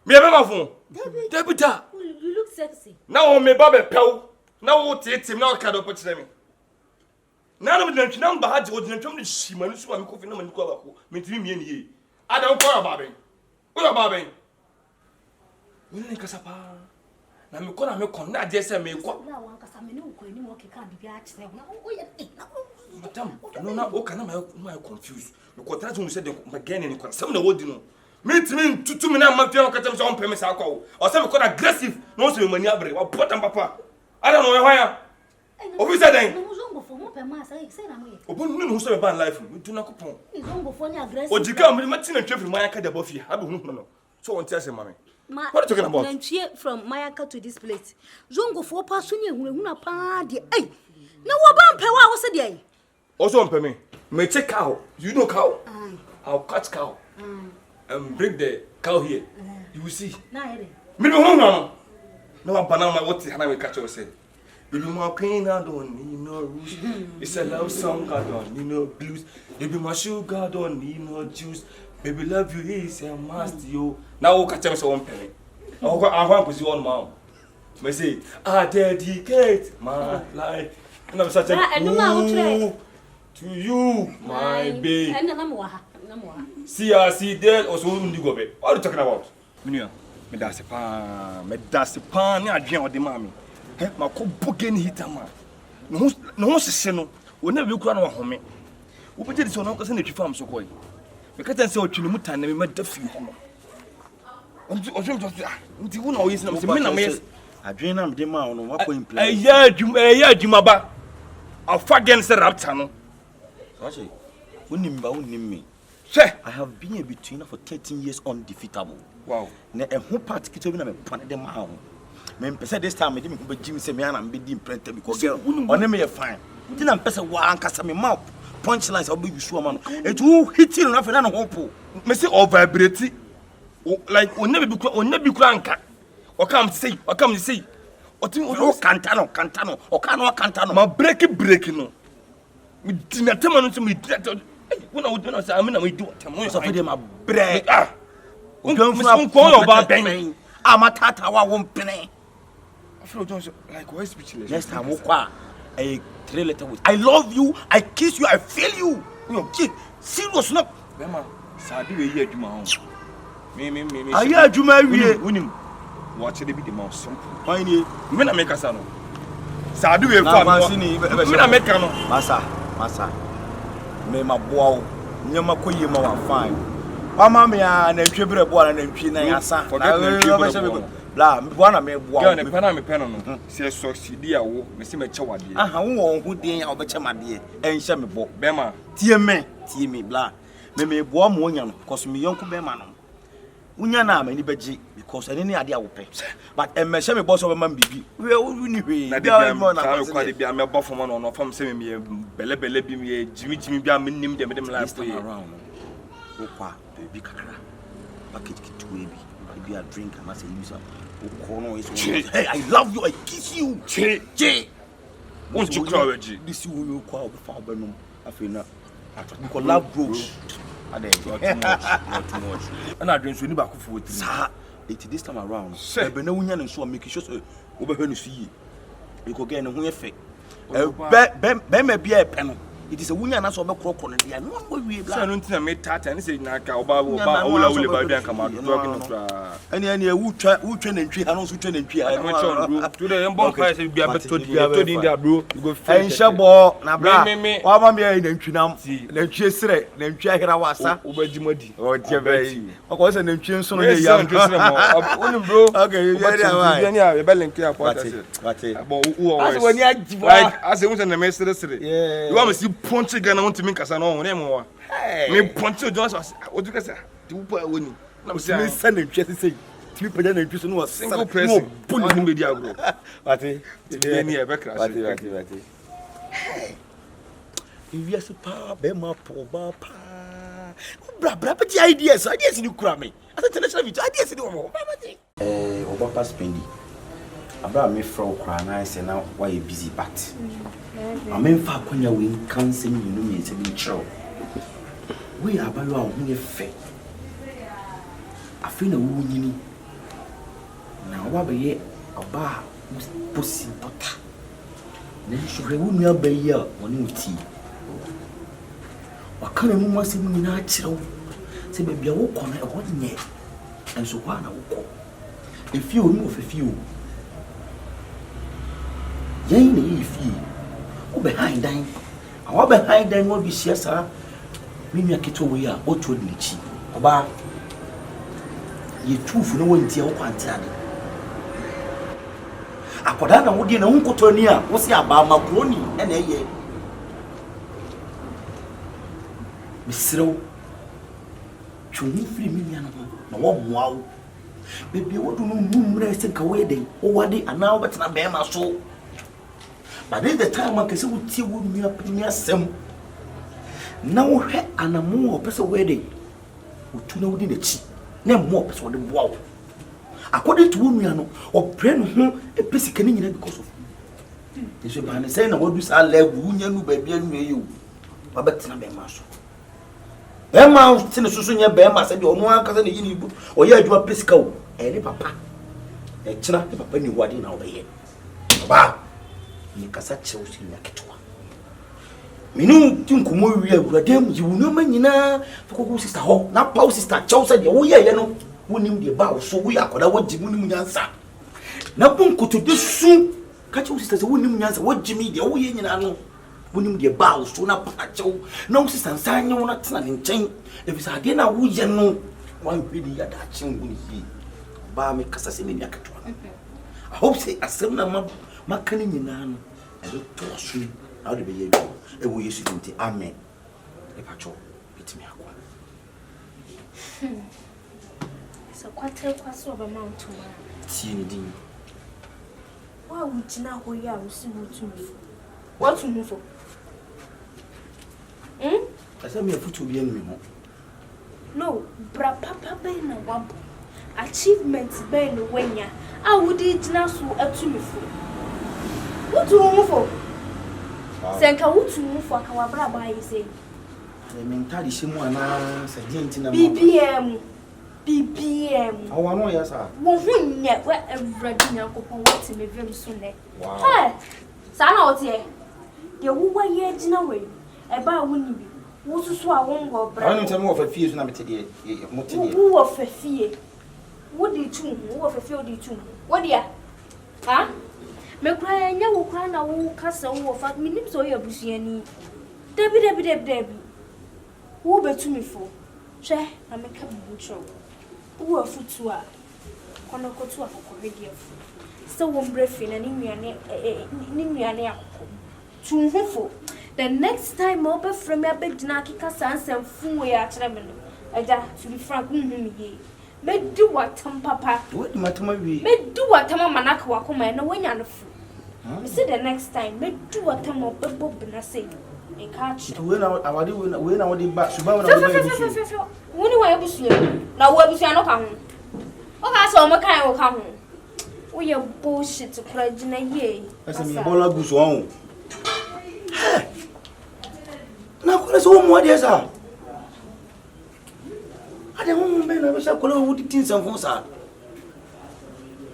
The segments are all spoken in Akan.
Me be my phone. Debita. You look sexy. Now me babe pew. Now what it him now card up to me. Now me don't know ba haji odin twam ni shima ni so am kofi na mani ko ba ko. Me timi me ni. Adam ko baben. Wo baben. Wo ni kasa pa. Na me ko na me kon na je se me ko. Na wan kasa me ni ko ni mo ke ka bibia a kire na o ye Madam, no na o kana my confused. Me ko try to say the magain ni ko sem na wodi no. Me tutu me na ma fia ka tem so on peme sa kwa o say me ko aggressive no so me mani abre wa potam papa. I don't know why ya. Obi say den. No zongo fo mo pema say na mo ye. Obo no so be ban life me do na kopon. Ni zongo fo ni aggressive. Ojika me ma tina twefiri mayaka da bofi abi hu no. So won tia say mama. What are you talking about? Nantwie from Mayaka to this place. Zongo fo pa so ni ehunahuna pa de. Ei. Na wo ban pewa wo se de. Also on me. Me take cow. You know cow? I'll catch cow. And bring the cow here. You will see. Na here. Me no. No banana what can I catch you say? You be my pain I don't need no rules. It's a love song I don't need no blues. You be my sugar I don't need no juice. Baby love you is a must you. Now catch me so on penny. I want to see on mom. Me say I dedicate my life. And I'm such a to you, my babe. See, there or so you go babe. What are you talking about? Minia, me that's a pan, near Jean or the mammy. Eh, my co booking hitter man. No, no, whenever you crown home. Who did so long as in the farm so quick? Because I saw Chinimutan and we met the few home. You won't always know the I dream I'm the man on what point play. Yeah, Jumaba. I'll fight against the raptor. Sashi, wouldn't me. I have been a between for 13 years undefeatable. Wow. Na a whole part kitchen I'm a point them out. Men said this time I didn't be Jim Semian and be imprinted because girl, on me a fine. Didn't I'm person one cast me mouth. Punchlines I'll be you sure man. It will hit you enough and I hope. Messi or vibrate. Like will never be crank. Or come say, or come say. Or Cantano, or Cantano. My breaking no. We didn't tell me to me. When I would do, I mean, we do it. So for them, a break. Don't call about penny. I'm a tata, won't penny. I feel like why speechless. Next time, a 3-letter with I love you, I kiss you, I feel you. You kid, serious not. Bema, Sadi, we hear you, man. Me. I heard you, Mary. Winning. Watch it be the most simple. Why need when I make a son? Sadi, we have when I make a no. Massa. Me my boy, Yama Koyama fine. Mamma mia, and a tribute boy and a chin and son. Blah, one of me, one of me, pen. See, so see, dear, Miss Machawadi. Ah, who dear, I'll bet my dear, and Shammy Bo, Bema, dear me, blah. Me warm one, cause me young Beman. Unyana, many beji, because any idea will pay. But a Shammy boss of a man be. We are only quite be a mere buffer on from sending me a belle be Jimmy Biam, them last way around. Opa, baby cacra. Bucket to baby. Be a drink and must use up. Hey, I love you, I kiss you. Jay, won't you cry, this will call before Benum. I feel not. I love grows. Not too much. And I drink back for it. Sir, this time around. Say, but no one and so make sure over when you see you could get a effect. Ben be a pen. It is a woman and so crook on the no way. I don't think I made Tata and say Naka Oba come out. Any who train and tree and also train and tree. I went on to the embark price be a better to their bro. You go and Shabo, Nabra, Wamma and Trinam, then chase it, then check it out. Over Jimodi or Jabay. Of course, and then change some of the young bro. Okay, you're belling care about it. Like as I was in the mess yesterday. You want to see punch again? I want to make us an own name. Me punch you just what you say. You put a winning. I'm saying, send him just say 3% increase in was single person. Pull him media bro. But near background. Hey, if you are super, Bema, Poba, but the ideas you cram me. As a international ideas in the world. Obapa Spendy. About me from Cranice and now why you busy but. I mean, for when you win, can't send you know me, it's a big show. We are by your own effect. I feel a woman wabe oba pussy butter. Then she wouldn't have be here when you tea. What kind of woman say me natural? Say, baby, I walk on a 1 year. And so one I will call. If you move a few. Yea, if you. Oh, behind dying. Our behind them will be sir. Maybe I get away or to the cheap. About you two for no one till quantity. Akodana wodi na hunkotoni a wo se aba makroni e na eye misrew twumu firi mi no na wo moa wo bebi wodu no mumre se ka we den wo wade ana wo betena be ma so but this the time man kese wo tie wo mi apini asem na wo hwe anamu wo pese we den wo tu na wodi na chi na mo pese wo de boa wo according to women no or pray no e pesi kan nyina because of you so ban say na wodu sa level unya nu ba bia nu eyo ba betina be ma so e ma tin so nya be ma say de ono aka say na yini bu o ya adwa pesi ka wo e ni papa e kina e papa ni wade na obeye ba ni kasa chew si nya ketwa minu tin komo wi agradam yi wo no ma nyina foko sister ho na paw sister chew say de wo ye no wonim de ba so wo yakoda wogimi nim nyansa na bunkuto de su ka che sister se wonim nyansa wogimi de wo ye nyina no wonim de ba so na pa chew na wo sister sanye wo na tena ne nchen e bi sa de na wo ye no wan hwedi ya da chen wo ni ba me kasa se me akato I hope say asem na makani nyina no e do to so na wo de be ye e wo yesu nti amen e pa cho bitimi akwa so kwatel kwaso ba mount ma ti ni din wa wujina ho ya wusi mutu what to move for asa me futu bi enu mo no bra papa be na wabo achievement be no wanya a wudi jina so atumi fo wutu move for senka wutu move for aka wa bra ba yi sei mentali shemu ana sa dinti na BBM. Oh, I know, yes, sir. Won't yet where every dinner coupon what's in the very soon. Wow. Hey, Sana, here. The woman yet in a way. About winning be. What's so I won't go. I don't tell me of a few number today. Who of a fear? What did you? Who of a few did you? What dear? Huh? Me cry, and you will cry now. Who castle of 5 minutes or your bushy. Debbie. Who bet to me for? Share, I make a butcher. Who are foot to her? Kono kotu akoko ready of. So one breathing and nimiane akoko. The next time over from your big dinaki casans and fool we are traveling. Aja to be frank ye. May do what papa. What matter we? May do what manaka wakoma and when you're fool. We say the next time may do what time of Bob and I say. And catch it when I did back. When you were busy, now we're busy. I don't come. Oh, I saw my kind will come. We are bullshit to pledge in a year. That's a bola goose on. Now, what is all more, dear sir? I don't remember. I wish I could have would it in some for sir.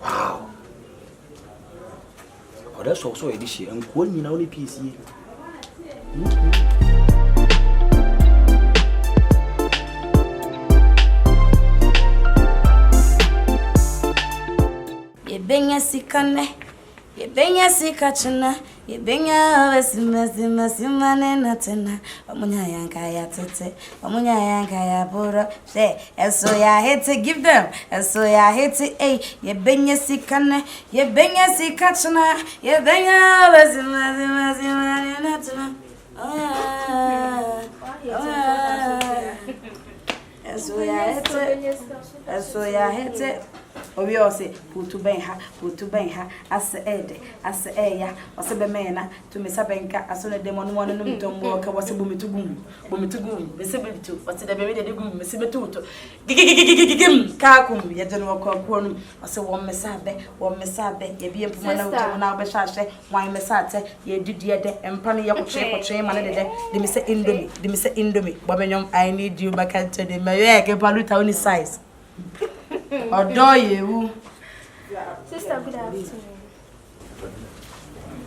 Wow. Oh, that's also a dish and calling in only PC. Benya sikane, ye benya sikachana, ye benya vesimane natena. Omunya yanka ya tete, omunya yanka ya bora. Say, so ya hate to give them, so ya hate to ye benya sikane, ye benya sikachana, ye benya vesimane natena. So ya hate. Obi ose putu ben ha as ede as eya ose be mena to me sabenka aso ne demon no no mitombo ka wose bumitugum me se bebitu wose de be de gum me se betuto gigigigigigim ka kum ye de no ko no ose wo me sabe ye bi empuma na uto na be hwahwe wan me sate ye didie de empa no ye kotwe ma ne de me se indomie bobenyom I need you back to the me ye ke paluta oni size Odo yewu. Sister, good afternoon.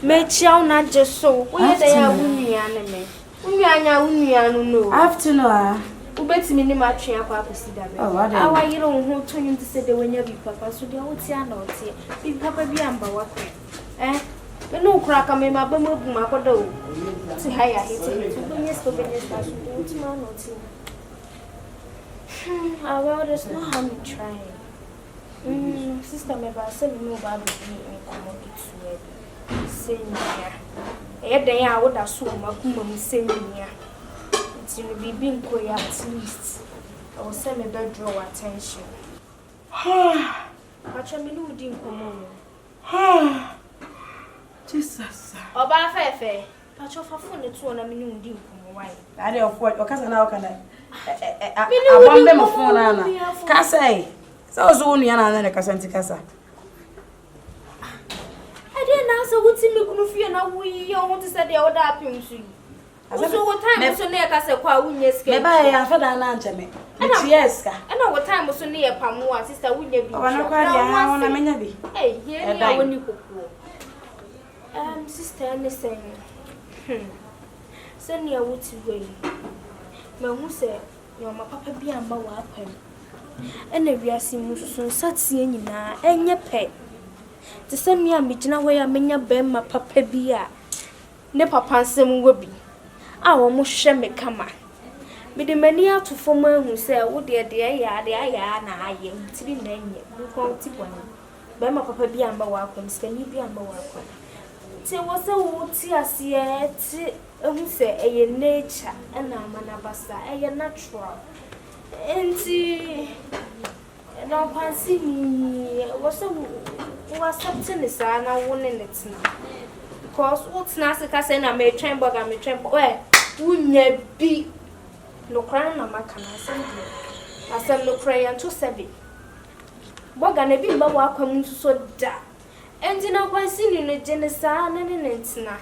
Me chow na jeso. We dey ya wunia ne me. Wunia no. Afternoon. Ubetimi ni matwe akwa akosi da be. Awa yire wo ho tonyu te se de wanya bi papa so de oti ana oti. Bi papa bi amba wakọ. Me no kura ka me ma ba mabu makoda o. Ti haya hiti. Ubenya so so oti ma na oti. Well, there's no harm in trying. Sister, me ba se me no ba be in commodity to say nia. Den ya wo da so ma kuma mi say nia. It will be being quiet at least. I will send me that draw attention. But you know didn't come on. Jesus. Oba fefe. But you for phone the two on a minute didn't come why. I don't what because now can I want them phone ana. Kasa so unu ya na na kasa ntikasa. I didn't answer what me kunu fie na wo yi o want to say the other appeal to you. So what time so na kasa kwa unye ske. Me ba ya fa da na nche me. Tieska. Na what time so na pamu a sister unye bi. Oba na kwa dia na menya bi. Eh, here ni awoni kokoro. Sister ne say. Send ya wuti we. Me hu say your papa bi amba wa apam. Ena wiase mu so satie nyina enye pe. Te se me a megina ho ya menya bemma papa bi a ne papa nsem wo bi. A wo mo hwe me kama. Me de mani atofo ma hu say wo de ya na aye ntiri na enye. Ko ti boni. Bemma papa bi amba wa apam skani bi amba wa apam. Te wo se wo ti ase ti ehu se eye nature ena manabasa eye natural. Enti no pansi ni was accepting the sana wonin it now. Because what's Nasika saying I may train bug and me train where wouldn't be no crown of my can I said no prayer and 2-7. Bug and a bit but welcome so da. And in our pansi in a genesa and an entina.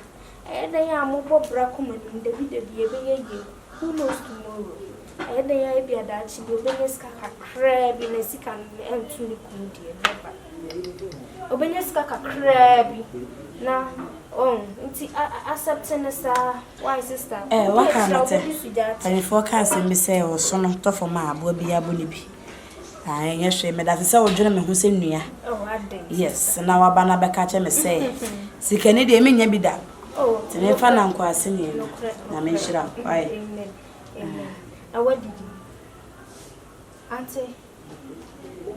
And they are more brackum and the video be a year. Who knows tomorrow? And they are be a Dutch, you bring a scaka crab in a sick and to the never. Obenyeska crab. Now, accepting us, why sister? What can I tell? And forecast me say, or son of tough for my will be a bully. I yes, me that is our gentleman who say near. Oh, I did. Yes, now a banner back catch me say. See, can it mean be that? Oh, to me, fan uncle, I sing you. I mean, shut up. Why? What did you?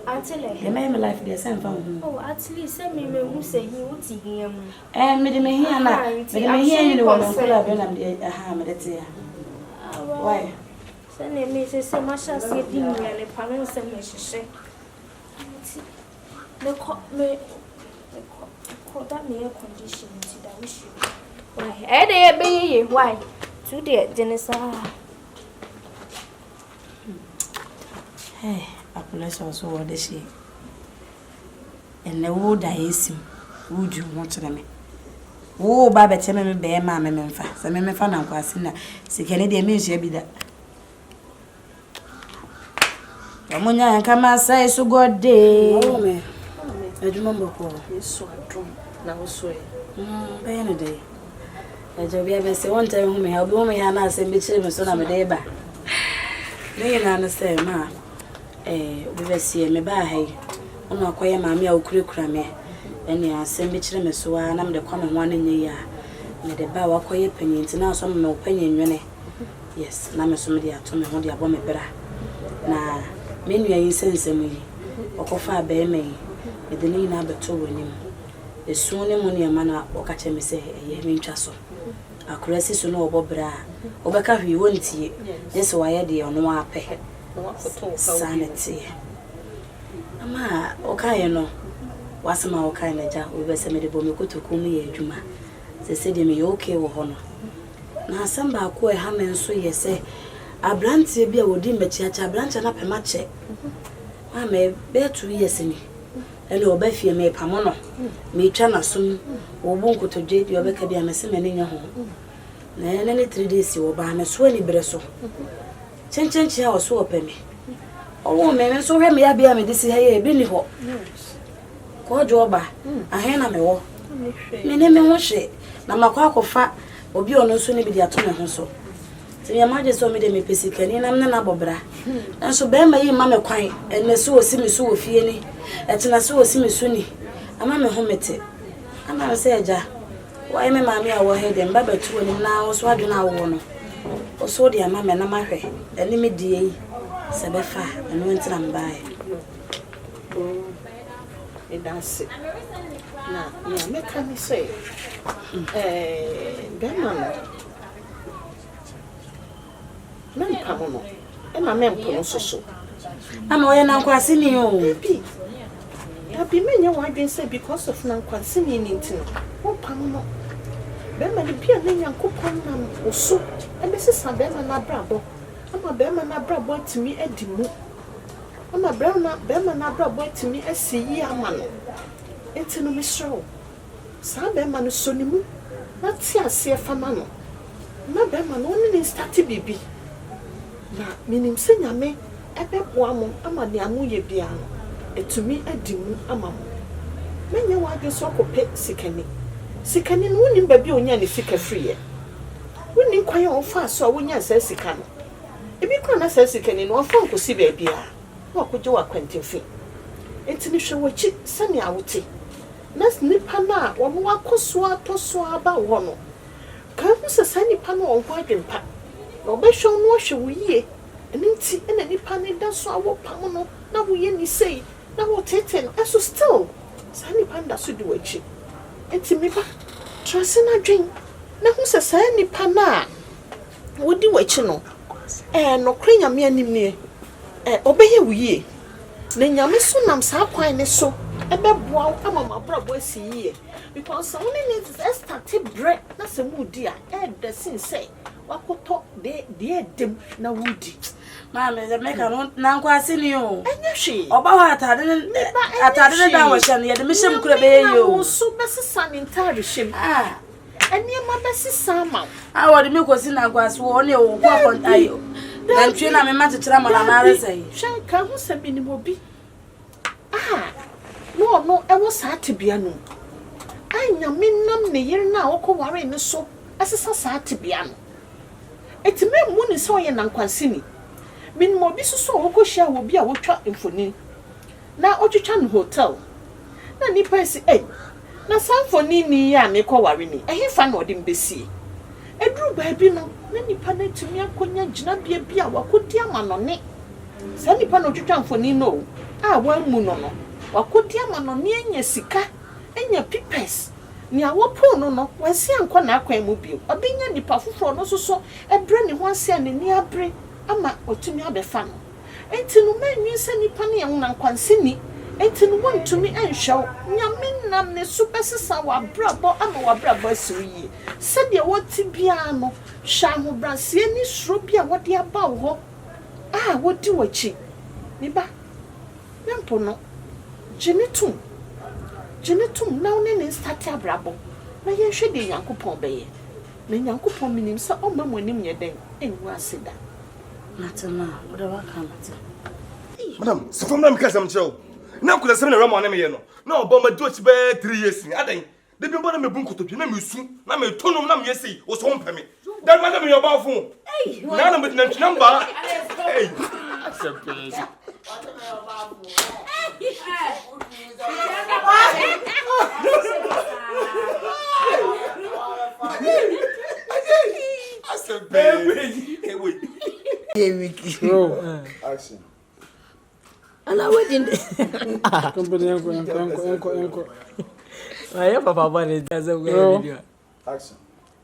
Auntie, the man life the same from. Oh, at least send me who say he would see him. And me here now. Me here the woman could have been a ham at the why? Send me so much as you didn't really pronounce a message. The court me that me a condition to that wish you. Why, I be why? Today, Jenessa. Hey, a police also what the she. And the wood I is would you want to me? Oh, Baba, tell me, bear, mamma, and fast. I may find out what's in there. See, can it mean she be that? Ramonia and come and say so good day. Oh, me. I remember who so drunk now, so any day. I just be able to say one time, whom I have woman and I say, Mitchell, so I'm a day back. Do you understand, ma? We will see me by hey. On a quiet mammy, I'll curriculum me. And you are send Mitchell, me so I'm the common one in the year. May the bow quiet penny, and now some more penny. Yes, now somebody told me what they are me better. Now, many are insensing me. Or coffee bear me. With the name of two winning. The sooner money a man or catch me say, a year in Chasso. A caress is no bobra. Obeka, you won't see. Yes, why I dear no one pay. Sanity. Ama, okay, you know. What's my kind of job? We were sent the bomb to call me a Juma. They said to me, okay, with honor. Now, some back where ham and so ye say, a branch be a wooden church, a branch and up a match. I may bear 2 years in me. And your Beffy may pamono. Me chana soon, or won't go to jade your Becca be a messy in your home. Then any 3 days you will buy me swelly bresso. Chen chair was so open me. Oh, man, so have me a beer me this here, Billy Hop. ko joba ahena me wo me ne me ho hye na makwa akofa obi ono nso ne bi di ato me ho so ti me maje so me de me pesikani na me na bobra nso be ma yi ma me kwan ene so osi me so ofie ni etena so osi me so ni ama me ho mete ama se eja why me mami a wo he dem baba tu oni na wo so adwena wo no o so de ama me na mahwe ene me die yi se be fa eno ntina mbae that's it. Now, me can say, Gamma, men come and my men put so. I'm away now, Quasini. There be many why they say because of non Quasini in it. Oh, Pamano. Bema the pier name and coupon or so, and Mrs. Sabema na brabo. I'm a Bema na brabo to me at the moon. I'm a Bema na brabo to me as see ye a man. It's no mistro. Sabema no sonimu. Not see a see a famano. No Bema only started baby. Na minim senya me ebeboa mo ama ne anu ye bia no etumi adimu ama mo menye wa de so kope sikani no nim ba bi onya ne sika free woni kwan ya ofa so a wonya sa sika no ebi kwan na sa sikani no ofa nkosi ba bia na okoje wa kwantimfi etini hwe wachi sani awote nas nipa na wo mo akoso atoso aba wo no kan se sani pa no onko adwempa obehwe no hwe wuye enti ena nipa ne da so awo pam no na wuye ni sei na wo tete no eso still sani pa nda so di wachi enti me ba trase na dwen na hu se sani pa na wodi wachi no no krenya me anim ne obeye wuye na nyame so nam sa kwan ne so ebeboa ama mabrabo asiye because only needs start bread na se mudi a the sin say wakoto de dem na wudi mama ze meka no na nkwase ni o enye hwe oba wa atade ne da wa hye ye de mehyem kura be ye o so besisa ni ntare hye enie ma besisa ma wo de me kosi na nkwase wo ne o kwa kontayo na ntwe na me ma tetera mo na na resai hwe ka hu se bi ni mobi no ewo sa tibia no anya minnam ne yere na wokọ ware ne so asesa sa tibia no etime mu ni so ye nankwansini min mo bi so wokọ hia wo bi a wotwa mfoni na otwetwa no hotel na nipa si na samfoni ni ya me kọ ware ni ehefa na odi mbesi eduru ba bi no na nipa na tumi akonya gina bia bia wakodi ama no ne sa nipa na otwetwa mfoni no wa mu no wakodi ama no ne anya sika enya pipes ni awopo no wansi anko na akwan mu bio obenya nipa foforo no so ebre ne ho ase ne ni abre ama otumi abefa no enti no manwi se nipa ne yan na nkwanse ni enti no wontumi anhwew nyame nam ne so besesa wa brabo ama wa brabo asiyi se de woti bia no hwa ho branse ni suro bia wode aba wo wodi wachi ni ba mempo no Genetum na one ne start abrabo na ye hwe de Yankopon beye na Yankopon minim se o mamonim ye den enwu aseda matama oda waka mata madam so from na mikasa mcheo na kula se na ramo na me ye no na obo ma do chi be 3 years ni adan de bi mbo na me bu nkotopie na me su na me tonum na me sei o so mpame dan madam me oba fun na me na number accept Action. And I wait in Kompany enko. I papa bani that's a video. Action.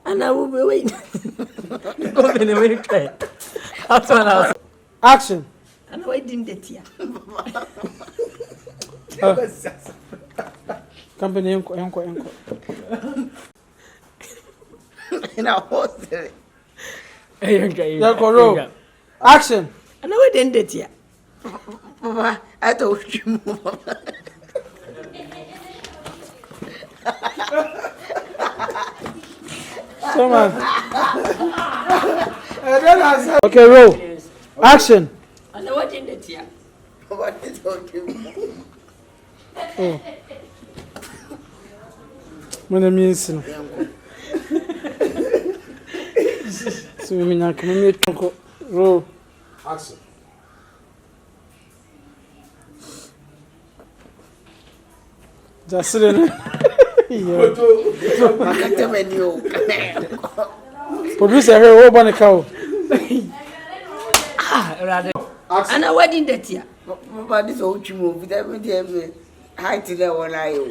And I will be waiting. Kompany will try. Action. And I wait in the tea. Kompany enko. And I was there. Action. And I wait in the tea. Mama, I told you. Come on. Okay, roll. Action. And I wait in the tea. What is talking? Oh. Mwana miensi no. So mimi nyaka mimi tonko. Roll. Action. Jasire no. Makata menio. Producer here wo bone kawo. Rade. Ana wedding date ya. Baba this o twimo vitamin D height there one ayo.